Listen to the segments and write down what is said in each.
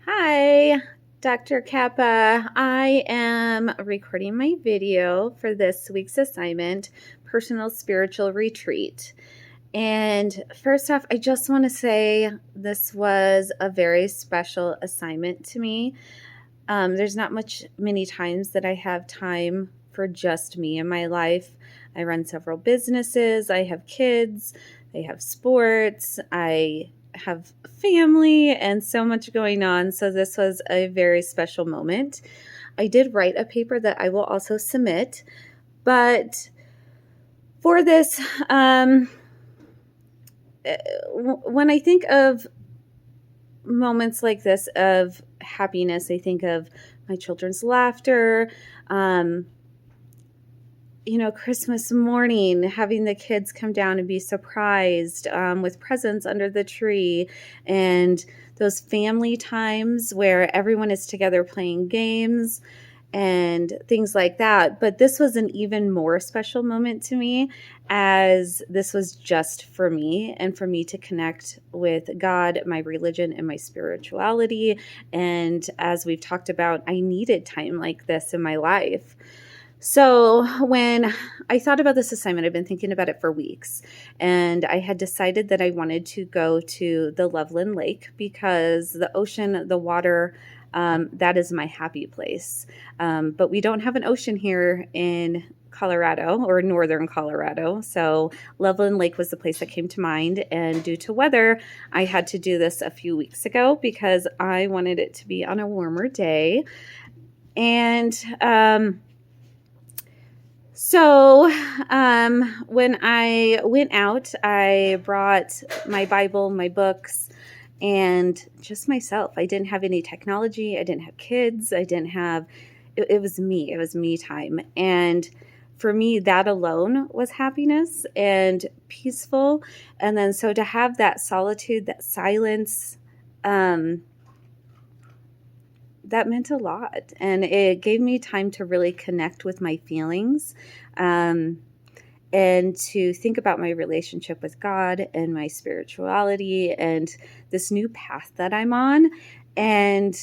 Hi, Dr. Kappa. I am recording my video for this week's assignment, Personal Spiritual Retreat. And first off, I just want to say this was a very special assignment to me. There's not many times that I have time for just me in my life. I run several businesses, I have kids, I have sports, I have family, and so much going on. So this was a very special moment. I did write a paper that I will also submit, but for this, when I think of moments like this of happiness, I think of my children's laughter, Christmas morning, having the kids come down and be surprised with presents under the tree, and those family times where everyone is together playing games and things like that. But this was an even more special moment to me, as this was just for me and for me to connect with God, my religion, and my spirituality. And as we've talked about, I needed time like this in my life. So when I thought about this assignment, I've been thinking about it for weeks, and I had decided that I wanted to go to the Loveland Lake because the ocean, the water, that is my happy place. But we don't have an ocean here in Colorado or northern Colorado. So Loveland Lake was the place that came to mind. And due to weather, I had to do this a few weeks ago because I wanted it to be on a warmer day. And, when I went out, I brought my Bible, my books, and just myself. I didn't have any technology. I didn't have kids. It was me. It was me time. And for me, that alone was happiness and peaceful. And then so to have that solitude, that silence, that meant a lot, and it gave me time to really connect with my feelings, and to think about my relationship with God and my spirituality and this new path that I'm on. And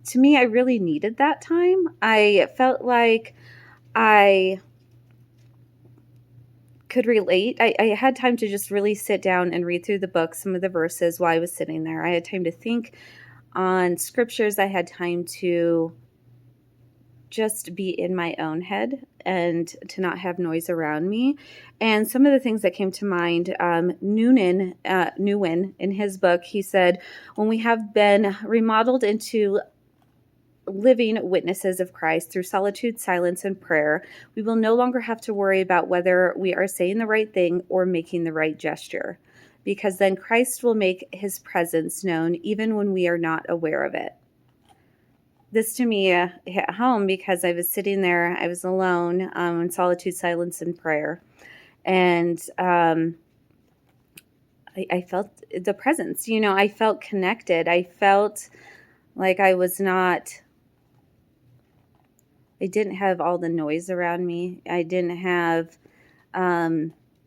to me, I really needed that time. I felt like I could relate. I had time to just really sit down and read through the book, some of the verses while I was sitting there. I had time to think on scriptures. I had time to just be in my own head and to not have noise around me. And some of the things that came to mind, Newman, in his book, he said, when we have been remodeled into living witnesses of Christ through solitude, silence, and prayer, we will no longer have to worry about whether we are saying the right thing or making the right gesture, because then Christ will make his presence known even when we are not aware of it. This to me hit home because I was sitting there, I was alone, in solitude, silence, and prayer. And I felt the presence, I felt connected. I felt like I didn't have all the noise around me. I didn't have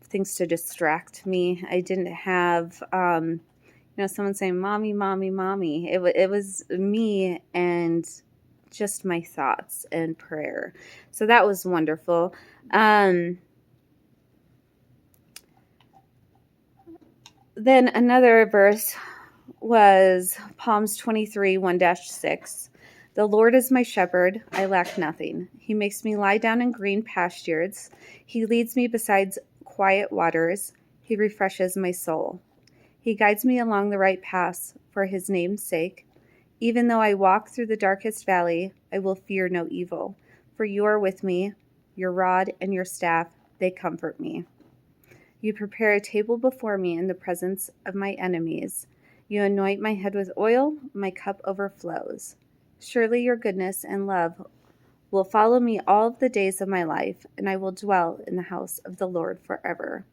things to distract me. I didn't have, someone saying, "Mommy, mommy, mommy." It was me and just my thoughts and prayer. So that was wonderful. Then another verse was Psalms 23, 1-6. The Lord is my shepherd, I lack nothing. He makes me lie down in green pastures. He leads me beside quiet waters. He refreshes my soul. He guides me along the right paths for his name's sake. Even though I walk through the darkest valley, I will fear no evil, for you are with me. Your rod and your staff, they comfort me. You prepare a table before me in the presence of my enemies. You anoint my head with oil, my cup overflows. Surely your goodness and love will follow me all of the days of my life, and I will dwell in the house of the Lord forever.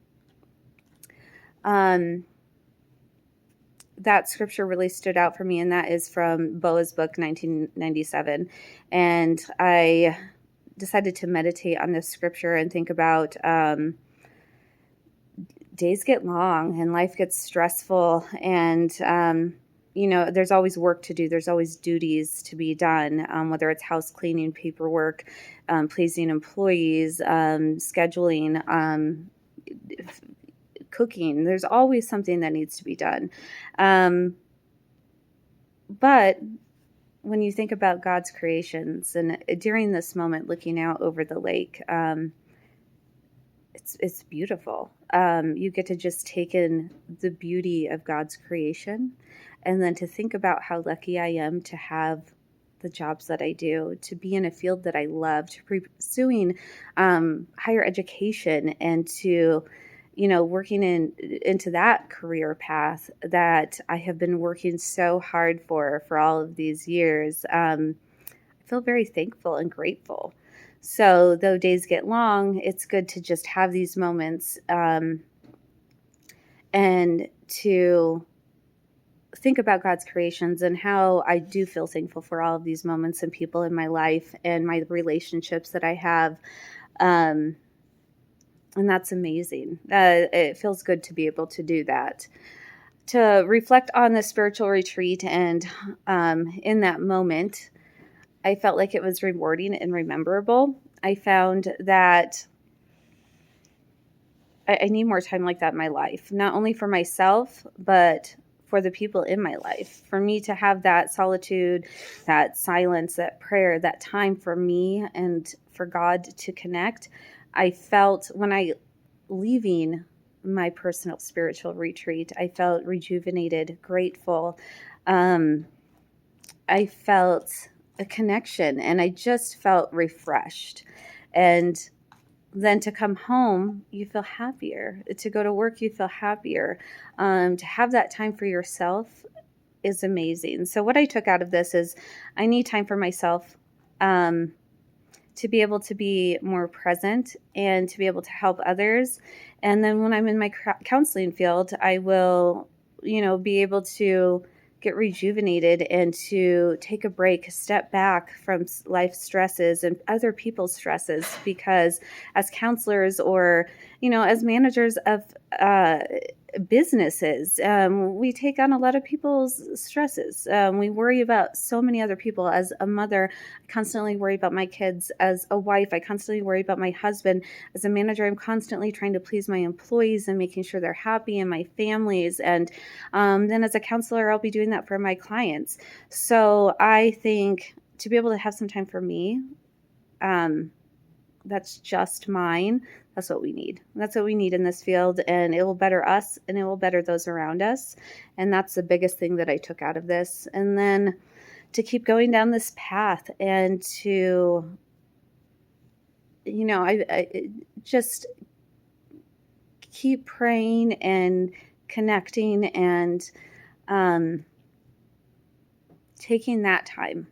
That scripture really stood out for me, and that is from Boa's book, 1997. And I decided to meditate on this scripture and think about days get long and life gets stressful, and there's always work to do. There's always duties to be done, whether it's house cleaning, paperwork, pleasing employees, scheduling, cooking. There's always something that needs to be done. But when you think about God's creations, and during this moment, looking out over the lake, it's beautiful. You get to just take in the beauty of God's creation, and then to think about how lucky I am to have the jobs that I do, to be in a field that I love, to pursuing higher education, and to working into that career path that I have been working so hard for all of these years. I feel very thankful and grateful. So though days get long, it's good to just have these moments, and to think about God's creations and how I do feel thankful for all of these moments and people in my life and my relationships that I have. And that's amazing. It feels good to be able to do that. To reflect on the spiritual retreat, and in that moment, I felt like it was rewarding and rememberable. I found that I need more time like that in my life, not only for myself, but for the people in my life. For me to have that solitude, that silence, that prayer, that time for me and for God to connect. I felt when I leaving my personal spiritual retreat, I felt rejuvenated, grateful. I felt a connection, and I just felt refreshed. And then to come home, you feel happier. To go to work, you feel happier. To have that time for yourself is amazing. So what I took out of this is I need time for myself, to be able to be more present and to be able to help others. And then when I'm in my counseling field, I will, be able to get rejuvenated and to take a break, step back from life stresses and other people's stresses, because as counselors, or, as managers of businesses, we take on a lot of people's stresses. We worry about so many other people. As a mother, I constantly worry about my kids. As a wife, I constantly worry about my husband. As a manager, I'm constantly trying to please my employees and making sure they're happy, and my families. And then as a counselor, I'll be doing that for my clients. So I think to be able to have some time for me, that's just mine. That's what we need. That's what we need in this field, and it will better us and it will better those around us. And that's the biggest thing that I took out of this. And then to keep going down this path, and to, I just keep praying and connecting, and taking that time.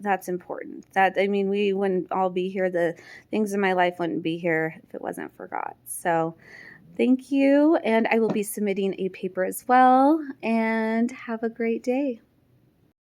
That's important. We wouldn't all be here. The things in my life wouldn't be here if it wasn't for God. So thank you. And I will be submitting a paper as well. And have a great day.